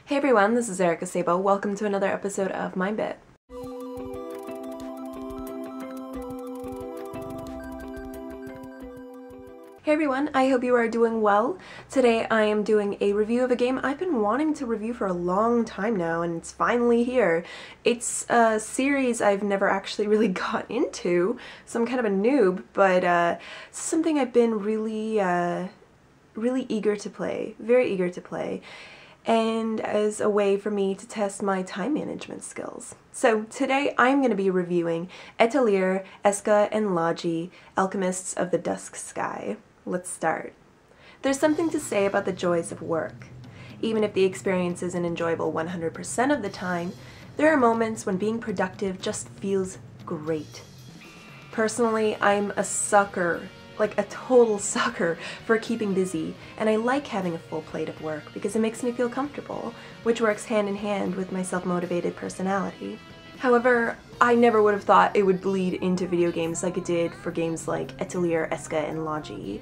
Hey everyone, this is Erica Sabo. Welcome to another episode of My Bit. Hey everyone, I hope you are doing well. Today I am doing a review of a game I've been wanting to review for a long time now, and it's finally here. It's a series I've never actually really got into, so I'm kind of a noob, but it's something I've been really eager to play, very eager to play, and as a way for me to test my time management skills. So today I'm going to be reviewing Atelier Escha Logy, Alchemists of the Dusk Sky. Let's start. There's something to say about the joys of work. Even if the experience isn't enjoyable 100% of the time, there are moments when being productive just feels great. Personally, I'm a sucker, like a total sucker, for keeping busy, and I like having a full plate of work because it makes me feel comfortable, which works hand in hand with my self-motivated personality. However, I never would have thought it would bleed into video games like it did for games like Atelier Escha Logy.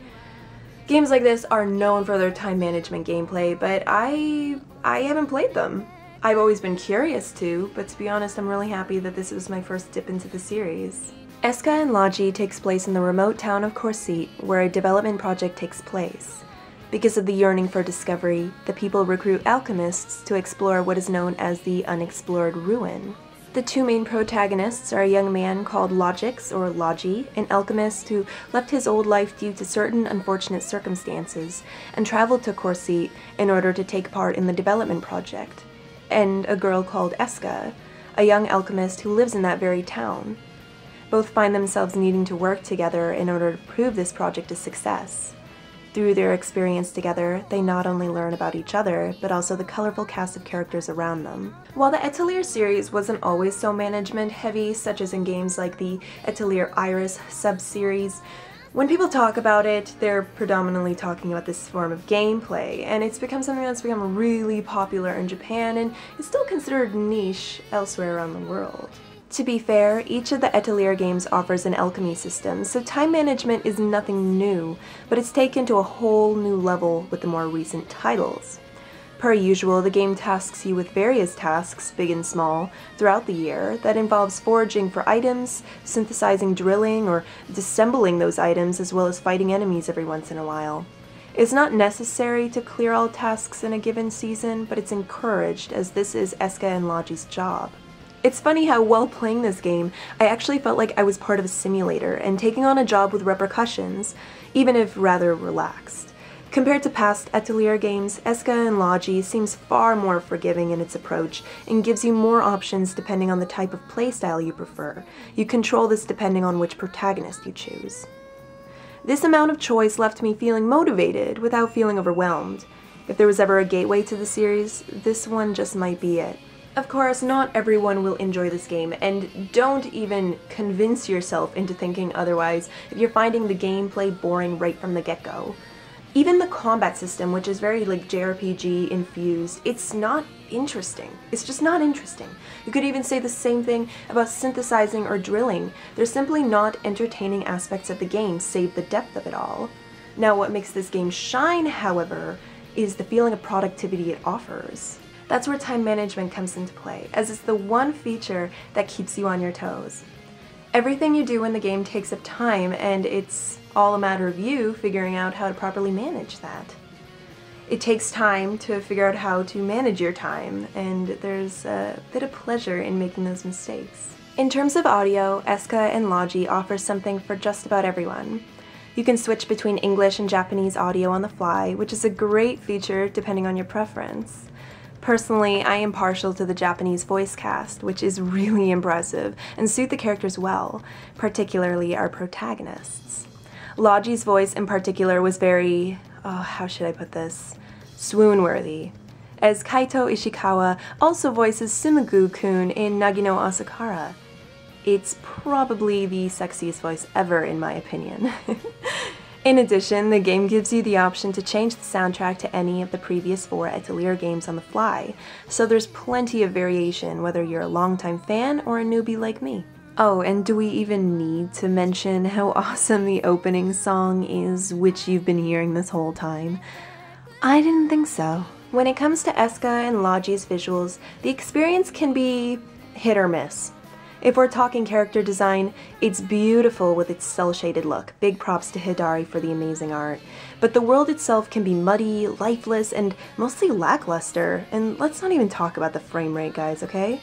Games like this are known for their time management gameplay, but I haven't played them. I've always been curious to, but to be honest, I'm really happy that this was my first dip into the series. Escha Logy takes place in the remote town of Corset, where a development project takes place. Because of the yearning for discovery, the people recruit alchemists to explore what is known as the unexplored ruin. The two main protagonists are a young man called Logix, or Logy, an alchemist who left his old life due to certain unfortunate circumstances and traveled to Corset in order to take part in the development project, and a girl called Escha, a young alchemist who lives in that very town. Both find themselves needing to work together in order to prove this project a success. Through their experience together, they not only learn about each other, but also the colorful cast of characters around them. While the Atelier series wasn't always so management-heavy, such as in games like the Atelier Iris sub-series, when people talk about it, they're predominantly talking about this form of gameplay, and it's become something that's become really popular in Japan and is still considered niche elsewhere around the world. To be fair, each of the Atelier games offers an alchemy system, so time management is nothing new, but it's taken to a whole new level with the more recent titles. Per usual, the game tasks you with various tasks, big and small, throughout the year that involves foraging for items, synthesizing drilling, or disassembling those items, as well as fighting enemies every once in a while. It's not necessary to clear all tasks in a given season, but it's encouraged, as this is Escha Logy's job. It's funny how, while playing this game, I actually felt like I was part of a simulator and taking on a job with repercussions, even if rather relaxed. Compared to past Atelier games, Escha Logy seems far more forgiving in its approach and gives you more options depending on the type of playstyle you prefer. You control this depending on which protagonist you choose. This amount of choice left me feeling motivated without feeling overwhelmed. If there was ever a gateway to the series, this one just might be it. Of course, not everyone will enjoy this game, and don't even convince yourself into thinking otherwise if you're finding the gameplay boring right from the get-go. Even the combat system, which is very JRPG infused, it's not interesting. It's just not interesting. You could even say the same thing about synthesizing or drilling. They're simply not entertaining aspects of the game, save the depth of it all. Now, what makes this game shine, however, is the feeling of productivity it offers. That's where time management comes into play, as it's the one feature that keeps you on your toes. Everything you do in the game takes up time, and it's all a matter of you figuring out how to properly manage that. It takes time to figure out how to manage your time, and there's a bit of pleasure in making those mistakes. In terms of audio, Escha Logy offers something for just about everyone. You can switch between English and Japanese audio on the fly, which is a great feature depending on your preference. Personally, I am partial to the Japanese voice cast, which is really impressive and suit the characters well, particularly our protagonists. Logy's voice in particular was very, how should I put this, swoon-worthy, as Kaito Ishikawa also voices Sumagu-kun in Nagino Asakara. It's probably the sexiest voice ever, in my opinion. In addition, the game gives you the option to change the soundtrack to any of the previous 4 Atelier games on the fly, so there's plenty of variation whether you're a longtime fan or a newbie like me. Oh, and do we even need to mention how awesome the opening song is, which you've been hearing this whole time? I didn't think so. When it comes to Escha and Logy's visuals, the experience can be hit or miss. If we're talking character design, it's beautiful with its cel-shaded look. Big props to Hidari for the amazing art. But the world itself can be muddy, lifeless, and mostly lackluster. And let's not even talk about the frame rate, guys, okay?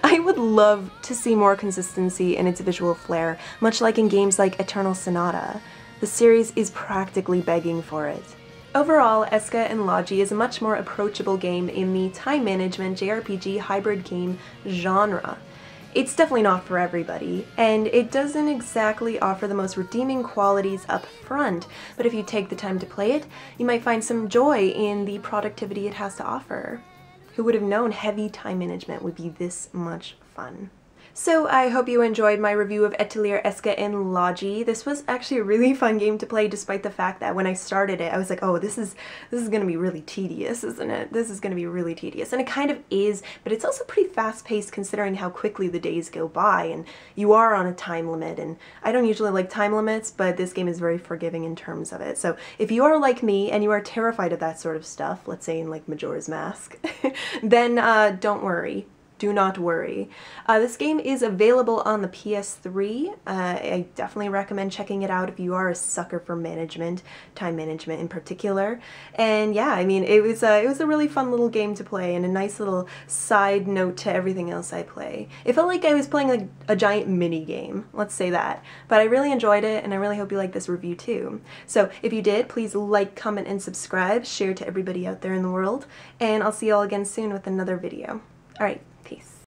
I would love to see more consistency in its visual flair, much like in games like Eternal Sonata. The series is practically begging for it. Overall, Escha and Logy is a much more approachable game in the time management JRPG hybrid game genre. It's definitely not for everybody, and it doesn't exactly offer the most redeeming qualities up front, but if you take the time to play it, you might find some joy in the productivity it has to offer. Who would have known heavy time management would be this much fun? So I hope you enjoyed my review of Atelier Escha Logy. This was actually a really fun game to play, despite the fact that when I started it, I was like, oh, this is gonna be really tedious, isn't it? This is gonna be really tedious. And it kind of is, but it's also pretty fast-paced considering how quickly the days go by, and you are on a time limit, and I don't usually like time limits, but this game is very forgiving in terms of it. So if you are like me, and you are terrified of that sort of stuff, let's say in like Majora's Mask, then don't worry. Do not worry. This game is available on the PS3. I definitely recommend checking it out if you are a sucker for management, time management in particular. And yeah, I mean, it was a really fun little game to play and a nice little side note to everything else I play. It felt like I was playing like a giant mini game, let's say that. But I really enjoyed it, and I really hope you like this review too. So if you did, please like, comment, and subscribe, share to everybody out there in the world, and I'll see you all again soon with another video. Alright. Peace.